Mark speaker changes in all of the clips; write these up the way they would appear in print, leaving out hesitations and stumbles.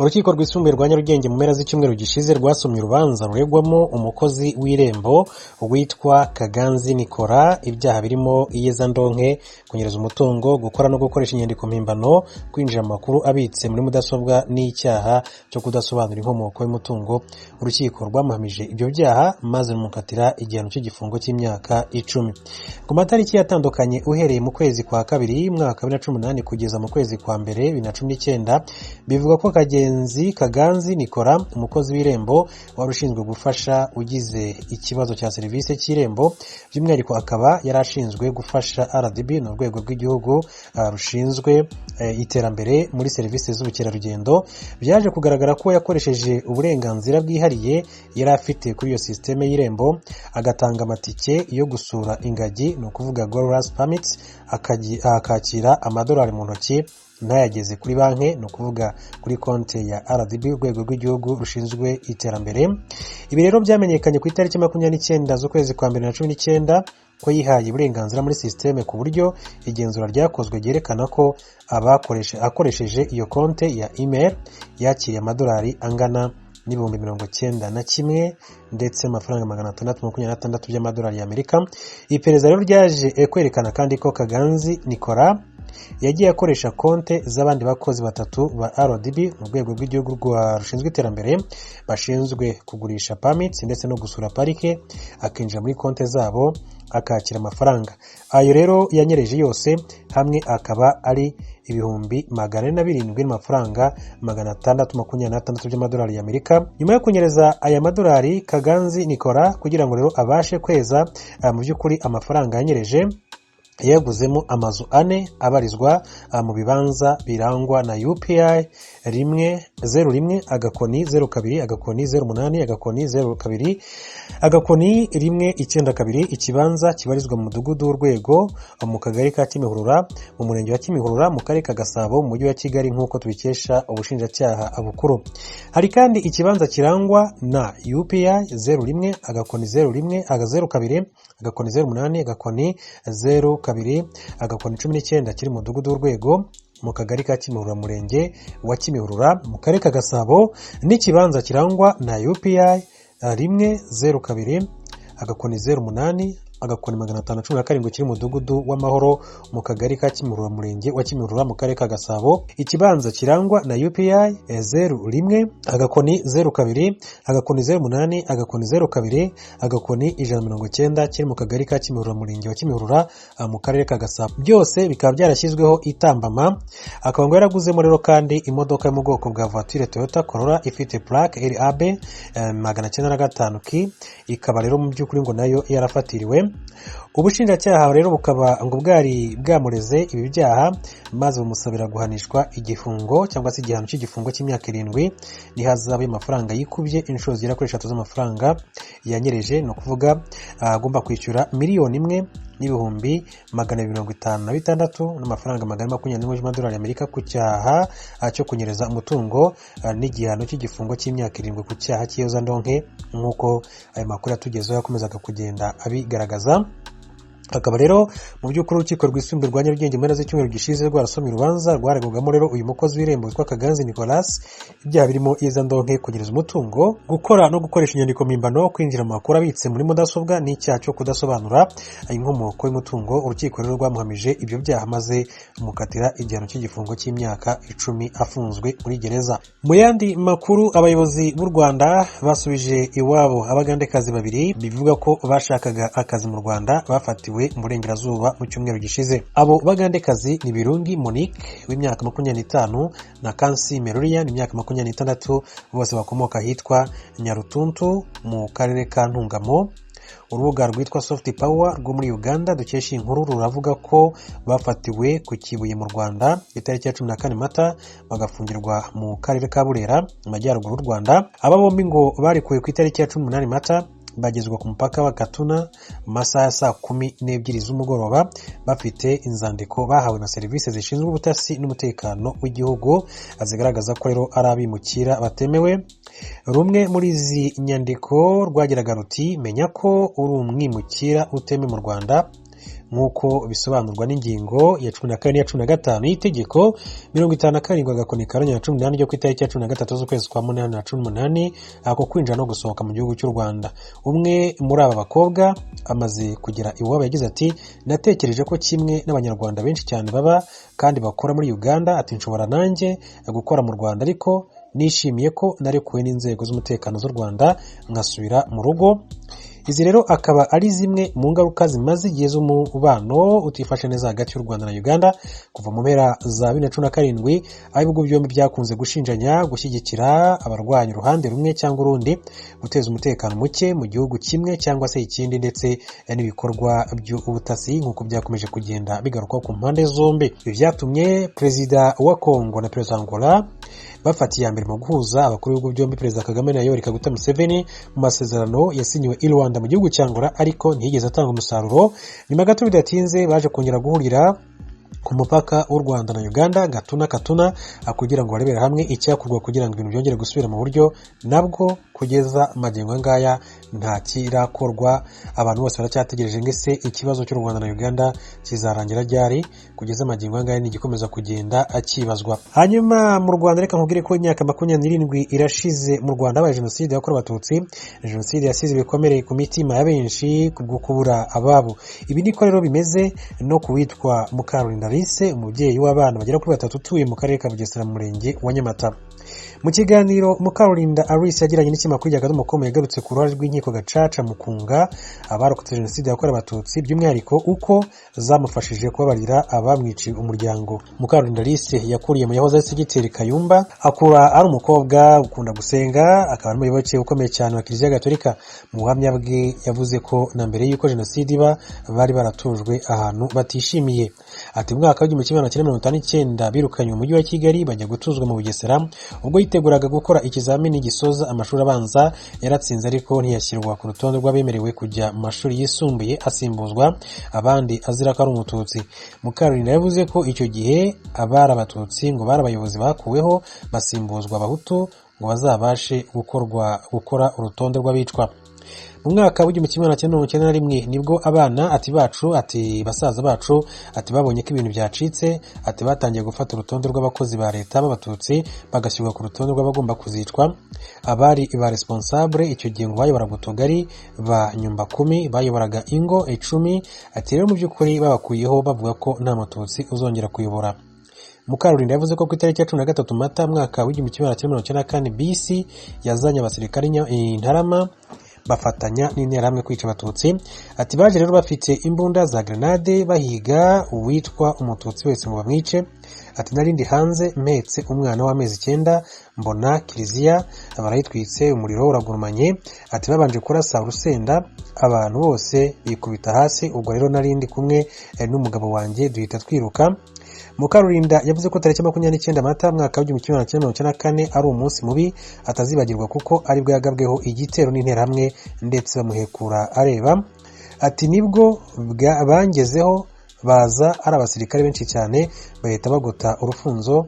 Speaker 1: Urukiko rwisumbuye rwa Nyarugenge mu mpera z'icyumweru gishize rwasomye urubanza ruregwamo umukozi w'Irembo witwa Kaganzi Nikora ibyaha birimo iyezandonke, kunyereza umutungo, gukora no gukoresha inyandiko mpimbano, kwinjira amakuru abitse muri mudasobwa n'icyaha cyo kudasobanura inkomoko y'umutungo. Urukiko rwamuhamije ibyo byaha maze rumukatira igihano cy'igifungo cy'imyaka 10. Ku matariki yatandukanye uhereye mu kwezi kwa kabiri mwaka 2018 kugeza mu kwezi kwa mbere 2019, bivuga ko Kaganzi Nikora, umukozi w'Irembo wari ushinzwe gufasha ugize ikibazo cya serivisi cy'Irembo, by'umwihariko akaba yarashinzwe gufasha RDB n'urwego rw'igihugu rushinzwe iterambere muri serivisi z'ubukerarugendo. Byaje kugaragara ko yakoresheje uburenganzira bwihariye yari afite kuri iyo systeme y'Irembo, agatanga amatike yo gusura ingagi, no kuvuga Gorillas Permits, akakira amadolari mu ntoki ntayageze kuri banki, no kuvuga kuri konti ya RDB, urwego rw'igihugu rushinzwe iterambere. Ibi rero byamenyekanye ku itariki 29 z'ukwezi kwa 2019 ko yihaye uburenganzira muri systeme, ku buryo igenzura ryakozwe ryerekana ko akoresheje iyo konti ya email yakiriye amadolari angana n'ibihumbi 91 ndetse amafaranga 626 by'amadolari y'Amerika. Iperereza rero ryaje kwerekana kandi ko Kaganzi Nikora yagiye akoresha konti z'abandi bakozi batatu ba RDB mu rwego rw'igihugu rushinzwe iterambere, bashinzwe kugurisha permits ndetse no gusura parike, akinjira muri konti zabo akakira amafaranga. Ayo rero yanyereje yose hamwe akaba ari ibihumbi 407 n'amafaranga 626 by'amadolari y'Amerika. Nyuma yo kunyereza aya madolari, Kaganzi Nikora kugira ngo rero abashe kweza mu by'ukuri amafaranga yanyereje, yaguzemo amazu 4 abarizwa mu bibanza birangwa na UPI 101 agakoni 02 agakoni 08 agakoni 02 agakoni 192, ikibanza kibarizwa mu mudugudu w'Urwego mu kagari ka Kimihurura mu murenge wa Kimihurura mu karere ka Gasabo mu mujyi wa Kigali, nk'uko tubikesha ubushinjacyaha abukuru. Hari kandi ikibanza kirangwa na UPI 01 agakoni 01 02 agakoni 08 agakoni 02 agakoni 19 kiri mu mudugudu w'Urwego mu kagari ka Kimihurura murenge wa Kimihurura mu karere ka Gasabo, n'ikibanza kirangwa na UPI 102 agakoni 08 agakoni 517 kiri mu mudugudu w'Amahoro mu kagari ka Kimihurura murenge wa Kimihurura mu karere ka Gasabo. Ikibanza kirangwa na UPI 01 agakoni 02 agakoni 08 agakoni 02 agakoni 190 kiri mu kagari ka Kimihurura murenge wa Kimihurura mu karere ka Gasabo. Byose bikaba byarashyizweho itambama. Akaba ngo yaraguzemo rero kandi imodoka yo mu bwoko bwa voiture Toyota Corolla ifite plaque RDB 905 ikaba rero mu by'ukuri ngo nayo yarafatiriwe. Ubushinjacyaha rero bukaba ngo bwari bwamureze ibi byaha maze bumusabira guhanishwa igifungo cyangwa se igihano cy'igifungo cy'imyaka 7 n'ihazabu y'amafaranga yikubye inshuro zigera kuri 3 z'amafaranga yanyereje, no kuvuga agomba kwishyura $1,256,000 n'amafaranga 421 y'amadolari y'Amerika ku cyaha cyo kunyereza umutungo, n'igihano cy'igifungo cy'imyaka 7 ku cyaha cy'iyezandonke, nk'uko ayo makuru yatugezeho yakomezaga kugenda abigaragaza. Akaba rero mu by'ukuri urukiko rwisumbuye rwa Nyarugenge mu mpera z'icyumweru gishize rwarasomye urubanza rwaregwagamo rero uyu mukozi w'Irembo witwa Kaganzi Nicolas ibyaha birimo iyezandonke, kunyereza umutungo, gukora no gukoresha inyandiko mpimbano, kwinjira amakuru abitse muri mudasobwa n'icyaha cyo kudasobanura inkomoko y'umutungo. Urukiko rero rwamuhamije ibyo byaha maze rumukatira igihano cy'igifungo cy'imyaka 10 afunzwe muri gereza. Mu yandi makuru, abayobozi b'u Rwanda basubije iwabo abagandekazi babiri bivuga ko bashakaga akazi mu Rwanda bafatiwe mu burengerazuba mu cyumweru gishize. Abo bagandekazi ni Birungi Monique w'imyaka 25 na Kansi Merurian imyaka 26, bose bakomoka hitwa Nyarutuntu mu karere ka Ntungamo. Urubuga rwitwa Soft Power rwo muri Uganda dukesha inkuru ruravuga ko bafatiwe ku Kibuye mu Rwanda itariki ya 14 Mata bagafungirwa mu karere ka Burera mu majyaruguru y'u Rwanda. Aba bombi ngo barikuwe ku itariki ya 18 Mata bagezwa ku mupaka wa Katuna mu masaha ya saa 12 z'umugoroba, bafite inzandiko bahawe na serivisi zishinzwe ubutasi n'umutekano w'igihugu azigaragaza ko rero ari abimukira batemewe. Rumwe muri izi nyandiko rwagiraga ruti: menya ko uri umwimukira utemewe mu Rwanda, nk'uko bisobanurwa n'ingingo ya 14 n'iya 15 y'itegeko 57 agakoni karanya 18 ryo ku itariki ya 13 z'ukwezi kwa 8 na 18 ako kwinjira no gusohoka mu gihugu cy'u Rwanda. Umwe muri aba bakobwa amaze kugera iwabo yagize ati natekereje ko kimwe n'abanyarwanda benshi cyane baba kandi bakora muri Uganda ati nshobora nanjye gukora mu Rwanda ariko nishimiye ko narekuwe n'inzego z'umutekano z'u Rwanda ngasubira mu rugo. Izi rero akaba ari zimwe mu ngaruka zimaze igihe z'umubano utifashe neza hagati y'u Rwanda na Uganda kuva mu mpera za 2017 aho ibihugu byombi byakunze gushinjanya gushyigikira abarwanya uruhande rumwe cyangwa urundi, guteza umutekano muke mu gihugu kimwe cyangwa se ikindi, ndetse n'ibikorwa by'ubutasi nk'uko byakomeje kugenda bigaruka ku mpande zombi. Ibi byatumye perezida wa Kongo na perezida wa Angola bafatiye mbere mu guhuza abakuru b'ibihugu byombi, perezida Kagame na Yoweri Kaguta Museveni, mu masezerano yasinyiwe i Rwanda mu gihugu cya Angola ariko ntiyigeze atanga umusaruro. Nyuma gato bidatinze baje kongera guhurira ku mupaka w'u Rwanda na Uganda Gatuna kugira ngo barebere hamwe icyakorwa kugira ngo ibintu byongere gusubira mu buryo, nabwo kugeza magingo ngaya nta kirakorwa. Abantu bose baracyategereje ngese ikibazo cy'u Rwanda na Uganda kizarangira ryari. Kugeza magingo ngaya ni gikomeza kugenda akibazwa. Hanyuma mu Rwanda reka nkubwire ko imyaka 27 irashize mu Rwanda habaye jenoside yakorewe abatutsi. Jenoside yasize ibikomere ku mitima ya benshi kubwo kubura ababo. Ibi niko rero bimeze no kuwitwa Mukarurinda Alice, umubyeyi w'abana bagera kuri 3 utuye mu karere ka Bugesera mu murenge wa Nyamata. Mu kiganiro Mukarurinda Alice yagiranye n'ikinyamakuru ry'Amerika yagarutse ku ruhare rw'inkiko gacaca mu kunga abarokotse jenoside yakorewe abatutsi, by'umwihariko uko zamufashije kubabarira abamwiciye umuryango. Mukarurinda Alice yakuriye mu yahoze ari segiteri Kayumba, akura ari umukobwa ukunda gusenga, akaba n'umuyoboke ukomeye cyane wa Kiliziya Gatolika. Mu buhamya bwe yavuze ko na mbere y'uko jenoside iba bari baratujwe ahantu batishimiye. Ati mwaka wa 1959 birukanywe mu mujyi wa Kigali bajya gutuzwa mu Bugesera. Ubwo yiteguraga gukora ikizamini gisoza amashuri abanza yaratsinze ariko ntiyashyirwa ku rutonde rw'abemerewe kujya mu mashuri yisumbuye, asimbuzwa abandi azira ko ari umututsi. Mukarurinda yavuze ko icyo gihe abari abatutsi ngo bari abayobozi bakuweho basimbuzwa abahutu ngo bazabashe gukora urutonde rw'abicwa. Mu mwaka wa 1991 nibwo abana basaza bacu babonye ko ibintu byacitse, batangiye gufata urutonde rw'abakozi ba leta b'abatutsi bagashyirwa ku rutonde rw'abagomba kuzicwa. Abari ba responsable icyo gihe ngo bayoboraga utugari ba nyumba 10, bayoboraga ingo 10. Rero mu by'ukuri babakuyeho bavuga ko nta mututsi uzongera kuyobora. Mukarurinda yavuze ko ku itariki ya 13 Mata mwaka wa 1994 BC yazanye abasirikare Ntarama bafatanya n'interahamwe kwica abatutsi. Baje rero bafite imbunda za grenade bahiga uwitwa umututsi wese ngo bamwice. Narindi hanze mpetse umwana w'amezi 9 mbona kiliziya barayitwitse, umuriro uragurumanye. Babanje kurasa urusenda, abantu bose bikubita hasi. Ubwo rero narindi kumwe n'umugabo wanjye duhita twiruka. Mukarurinda yavuze ko tariki 29 Mata mwaka wa 1994 ari umunsi mubi atazibagirwa kuko ari bwo yagabweho igitero n'interahamwe ndetse bamuhekura areba. Nibwo bangezeho baza ari abasirikare benshi cyane bahita bagota urufunzo.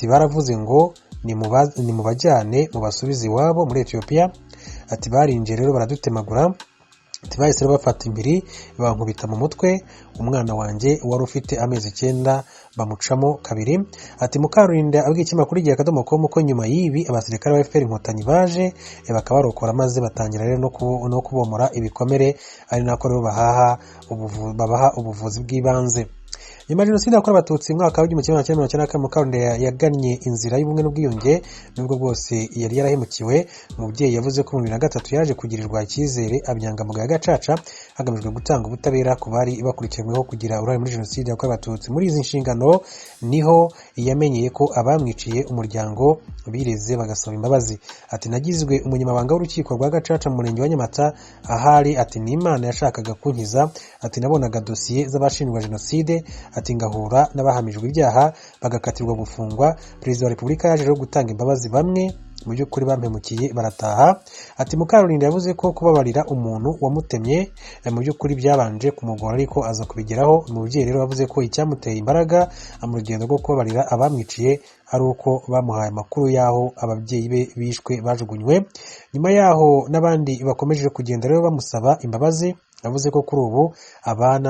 Speaker 1: Baravuze ngo ni mubajyane mu basubizi iwabo muri Ethiopia. Barinje rero baradutemagura. Bahise bafata imbiri bankubita mu mutwe. Umwana wanjye wari ufite amezi 9 bamucamo kabiri. Mukarurinda abwiye ikinyamakuru ry'Amerika ko nyuma y'ibi abasirikare ba FPR inkotanyi baje bakabarokora maze batangira rero no kubomora ibikomere, ari nako rero babaha ubuvuzi bw'ibanze. Nyuma ya jenoside yakorewe abatutsi mwaka wa 1994 Mukarurinda yagannye inzira y'ubumwe n'ubwiyunge nubwo bwose yari yarahemukiwe. Umubyeyi yavuze ko mu 2003 yaje kugirirwa icyizere abyangamuga ya gacaca hagamijwe gutanga ubutabera ku bari bakurikiranyweho kugira uruhare muri jenoside yakorewe abatutsi. Muri izi nshingano niho yamenyeye ko abamwiciye umuryango bireze bagasaba imbabazi. Nagizwe umunyamabanga w'urukiko rwa gacaca mu murenge wa Nyamata ahari ni Imana yashakaga kunkiza. Nabonaga dosiye z'abashinjwa jenoside ngahura n'abahamijwe ibyaha bagakatirwa gufungwa. Perezida wa Repubulika yaje rero gutanga imbabazi, bamwe mu by'ukuri bampemukiye barataha. Mukarurinda yavuze ko kubabarira umuntu wamutemye mu by'ukuri byabanje kumugora ariko aza kubigeraho. Umubyeyi rero yavuze ko icyamuteye imbaraga mu rugendo rwo kubabarira abamwiciye ari uko bamuhaye amakuru y'aho ababyeyi be bishwe bajugunywe. Nyuma yaho n'abandi bakomeje kugenda rero bamusaba imbabazi. Yavuze ko kuri ubu abana